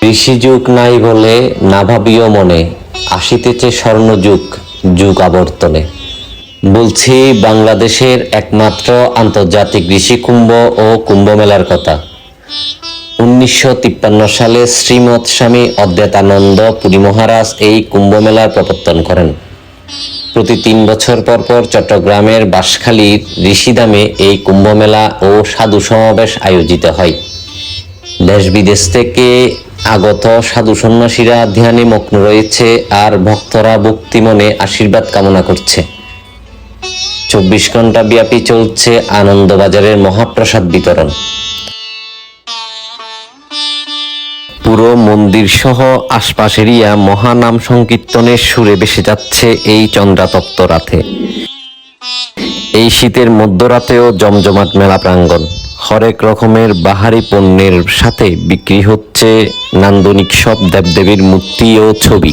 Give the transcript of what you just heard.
ঋষিযুগ নাই বলে না ভাবিও মনে, আসিতেছে স্বর্ণযুগ যুগ আবর্তনে। বলছি বাংলাদেশের একমাত্র আন্তর্জাতিক ঋষি কুম্ভ ও কুম্ভ মেলার কথা। 1953 সালে শ্রীমৎ স্বামী অদ্বৈতানন্দ পুরী মহারাজ এই কুম্ভ মেলার প্রবর্তন করেন। প্রতি 3 বছর পর চট্টগ্রামের বাঁশখালীর ঋষিধামে এই কুম্ভ মেলা ও সাধু সমাবেশ আয়োজিত হয়। দেশ বিদেশ থেকে আগত সাধু সন্ন্যাসীরা ধ্যানে মগ্ন রয়েছে আর ভক্তরা ভক্তি মনে আশীর্বাদ কামনা করছে। 24 ঘন্টা ব্যাপী চলছে আনন্দবাজারের মহাপ্রসাদ বিতরণ। পুরো মন্দির সহ আশপাশ এরিয়া মহানাম সংকীর্তনের সুরে ভেসে যাচ্ছে এই চন্দ্রাতপ্ত রাতে। এই শীতের মধ্যরাতেও জমজমাট মেলা প্রাঙ্গণ। হরেক রকমের বাহারি পণ্যের সাথে বিক্রি হচ্ছে নান্দনিক সব দেবদেবীর মূর্তি ও ছবি।